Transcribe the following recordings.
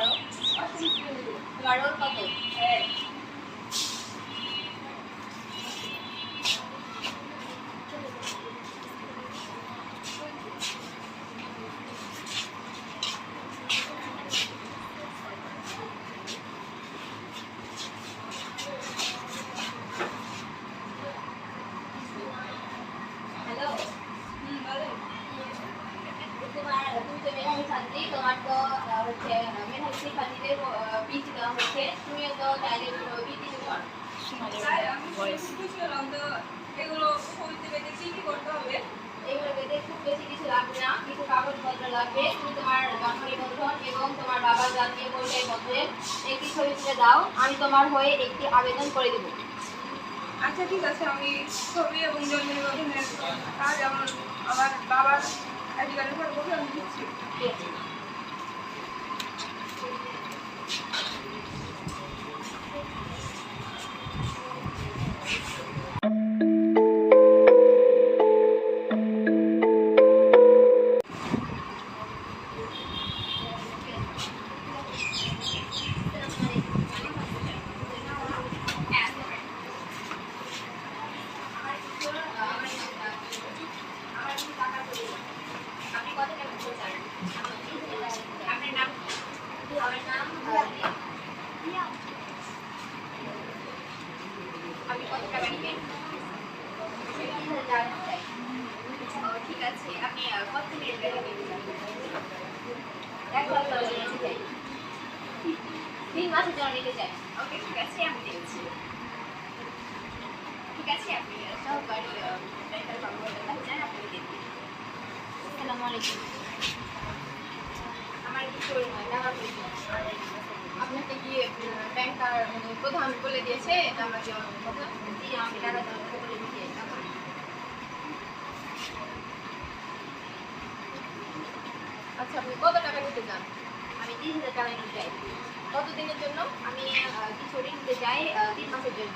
করো। তোমার রোল কত? তোমার তো হচ্ছে মেধাবী শিক্ষার্থীদের বৃত্তি দেওয়া হচ্ছে, তুমিও তো চাইলে বৃত্তি দিতে পারো। এগুলো কবিতা পেতে কি করতে হবে? এগুলো পেতে খুব বেশি কিছু লাগবে না, কিছু কাগজপত্র লাগবে। তুমি তোমার জন্ম নিবন্ধন এবং তোমার বাবার জাতীয় পরিচয়পত্রের একটি ছবি তুলে দাও, আমি তোমার হয়ে একটি আবেদন করে দেবো। আচ্ছা ঠিক আছে, আমি ছবি এবং জন্ম নিবন্ধনের কাজ আমার বাবার আইডি কার্ডের ফটোকপি আমি দিচ্ছি। ঠিক আছে। ঠিক আছে, আপনি কত মিনিট বেরোবেন? 3 মাসের জন্য নিতে চাই। ওকে ঠিক আছে, আমি দেখছি। ঠিক আছে, আপনি সহকারী ব্যাংকের কর্মকর্তা যান, আপনি দেখুন। আসসালামু আলাইকুম। আমার কিছু টাকা প্রয়োজন। আপনাকে কি ব্যাংকার প্রধান বলে দিয়েছে এটা আমার কথা? জি, আমি টাকা বলে দিয়েছি। আচ্ছা, আপনি কত টাকা নিতে চান? আমি 30,000 টাকা নিতে চাই। কত দিনের জন্য? আমি কিছু ঋণ নিতে চাই 3 মাসের জন্য।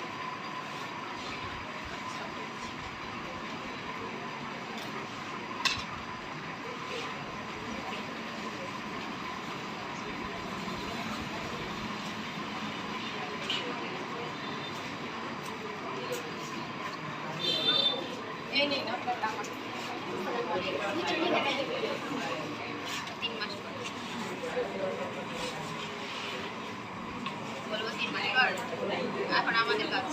এই নিন আপনার টাকা। 3 মাস বলবো 3 মাস পর। এখন আমাদের কাজ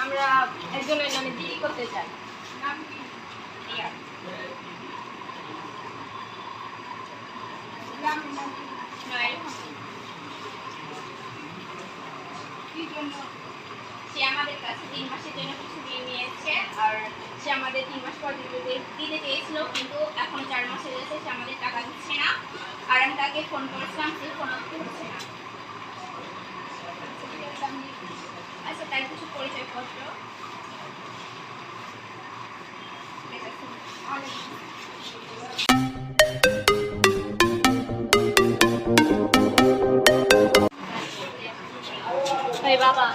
আমরা একজনের নামে বিলি করতে চাই। নাম কি? রিয়া। সে আমাদের কাছে 3 মাসের জন্য কিছু ঋণ নিয়েছে, আর সে আমাদের 3 মাস পর দিতে চেয়েছিল, কিন্তু এখন 4 মাস হয়ে গেছে, সে আমাদের টাকা দিচ্ছে না। আর আমি তাকে ফোন করেছিলাম, সে ফোন করছে না। আচ্ছা, তার কিছু পরিচয়পত্র। বাবা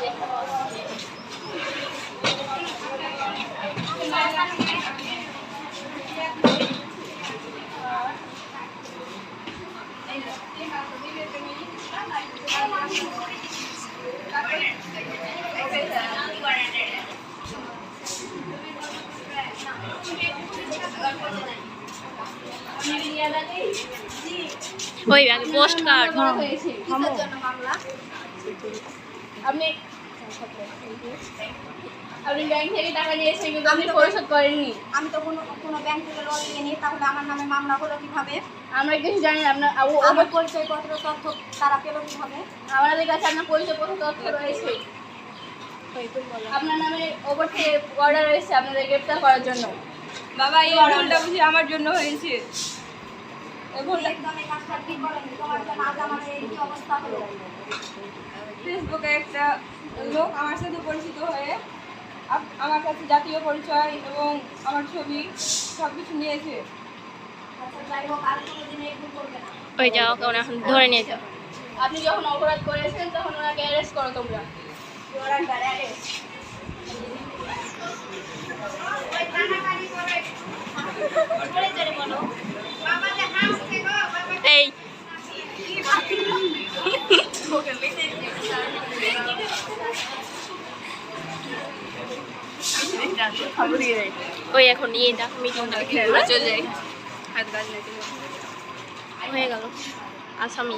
ওই আগে পোস্ট কার্ড হয়েছে কিসের জন্য মামলা? আপনি ব্যাংক থেকে টাকা নিয়েছেন কিন্তু আপনি পরিশোধ করেননি। আমি তো কোনো ব্যাংক থেকে লোন নিইনি, তাহলে আমার নামে মামলা হলো কিভাবে? আমরা কিছু জানি না। আমার পরিচয়পত্র তথ্য তারা পেলো কিভাবে? আমাদের কাছে আপনার পরিচয়পত্র তথ্য রয়েছে। আপনার নামে ওপর থেকে অর্ডার রয়েছে আপনাদের গ্রেপ্তার করার জন্য। বাবা, এই ভুলটা বুঝি আমার জন্য হয়েছে। একদমই কাজটা ঠিক করেনি, তোমার জন্য আজ আমার এই কি অবস্থা হলো। ফেসবুকে একটা লোক আমার সাথে পরিচিত হয়ে আমার কাছে জাতীয় পরিচয় এবং আমার ছবি সব কিছু নিয়েছে। আচ্ছা, যাই হোক, আর কোনোদিন এই ভুল করবে না। ওই যাও, কেউ এখন ধরে নিয়ে যাও। আপনি যখন অপরাধ করেছেন তখন ওনাকে অ্যারেস্ট করো তোমরা। করে এই ওই এখন নিয়ে যা মিটিংটা চলে যাই হাত গাছ হয়ে গেল আসামি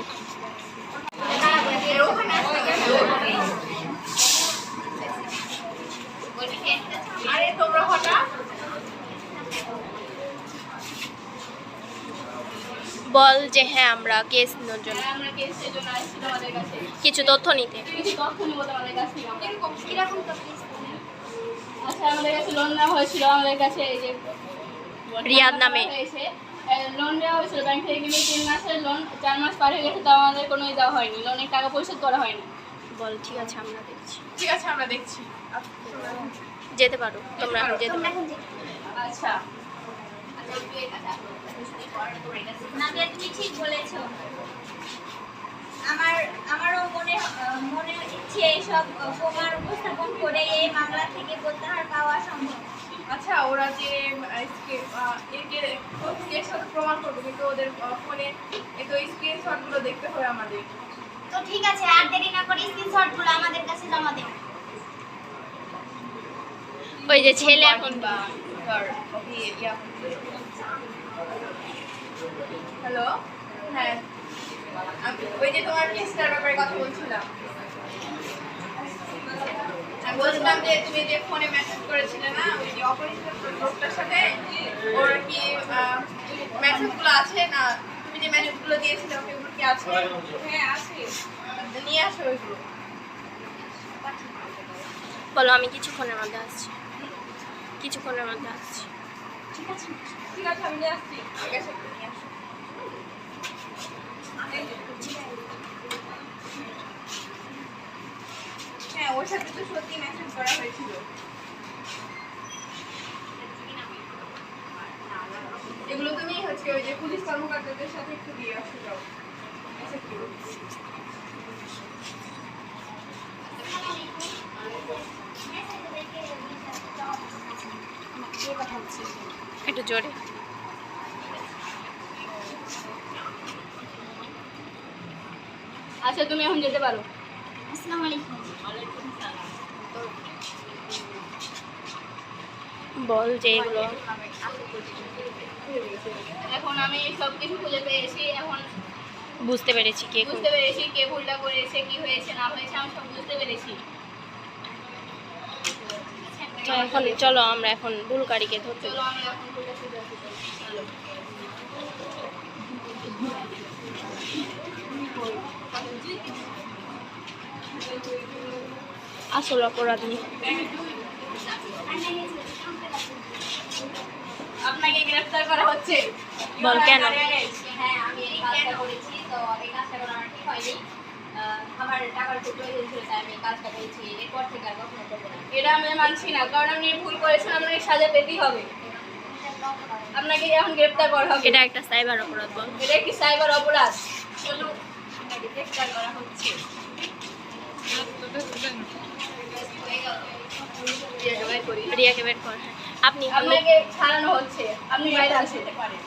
আরে তোমরা হঠাৎ বল যে হ্যাঁ আমরা কেস নেওয়ার জন্য আমরা কেসের জন্য আসছি তোমাদের কাছে কিছু তথ্য নিতে কিছু তথ্য নেবো তোমাদের কাছ থেকে আমরা। কিরকম তো please বলেন। আচ্ছা আমাদের কাছে লোন নেওয়া হয়েছিল আমাদের কাছে এই যে রিয়াদ নামে। লোন নেওয়া হয়েছিল ব্যাংক থেকে কিন্তু 3 মাসের লোন 4 মাস পার হয়ে গেছে তাও আমাদের কোনো দেওয়া হয়নি লোনের টাকা পরিশোধ করা হয়নি বল ঠিক আছে আমরা দেখছি ঠিক আছে আমরা দেখছি যেতে পারো তোমরা এখন যেতে তোমরা পারো এখন যে আচ্ছা নাদিয়া তুমি ঠিক বলেছো আমারও মনে ইচ্ছে এসব প্রমাণ উপস্থাপন করে এই মামলা থেকে প্রত্যাহার পাওয়া সম্ভব। আচ্ছা ওরা যে এর সাথে প্রমাণ করবে কিন্তু ওদের ফোনে একটু স্ক্রিনশটগুলো দেখতে হয় আমাদের তো ঠিক আছে আর দেরি না করে স্ক্রিনশটগুলো আমাদের কাছে জমা দেন। ওই যে ছেলে এখন হ্যালো হ্যাঁ ওই যে তোমার কেসটার ব্যাপারে কথা বলছিলাম আমি বলছিলাম যে তুমি যে ফোনে মেসেজ করেছিলে না ওই যে অপরিচিত লোকটার সাথে ওর কি মেসেজগুলো আছে না তুমি যে মেসেজগুলো দিয়েছিলে ওগুলো কি আছে হ্যাঁ আছে নিয়ে আসো ওইগুলো বলো আমি কিছুক্ষণের মধ্যে আসছি কিছুক্ষণের মধ্যে আসছি ঠিক আছে আমি নিয়ে আসছি ঠিক আছে নিয়ে আসো হ্যাঁ ওর সাথে তো সত্যি মেসেজ করা হয়েছিল এগুলো তুমি হচ্ছে ওই যে পুলিশ কর্মকর্তাদের সাথে একটু দিয়ে আসতে যাও একটু জোরে আচ্ছা তুমি এখন যেতে পারো আসসালামু আলাইকুম। বল যে এগুলো এখন আমি সব কিছু খুঁজে পেয়েছি এখন বুঝতে পেরেছি কে বুঝতে পেরেছি কে ভুলটা করেছে কি হয়েছে না হয়েছে আমি সব বুঝতে পেরেছি তো এখন চলো আমরা এখন বুলকারিকে ধরতে চলো আমি এখন ভুলটা খুঁজে আসি চলো আসল অপরাধী আপনাকে গ্রেফতার করা হচ্ছে বল কেন? হ্যাঁ আমি এই কাজটা করেছি তো এই কাজটা করা আমার ঠিক হয়নি আমার টাকার খুব প্রয়োজন ছিল তাই আমি এই কাজটা করেছি এরপর থেকে আর কখনো করবো না এটা আমি মানছি না কারণ আপনি ভুল করেছেন আপনাকে সাজা পেতেই হবে আপনাকে এখন গ্রেফতার করা হবে এটা একটা সাইবার অপরাধ বল এটা একটি সাইবার অপরাধ চলো আপনাকে গ্রেফতার করা হচ্ছে রিয়াকে বের কর হ্যাঁ। আপনি আপনাকে ছাড়ানো হচ্ছে আপনি বাইরে আসতে পারেন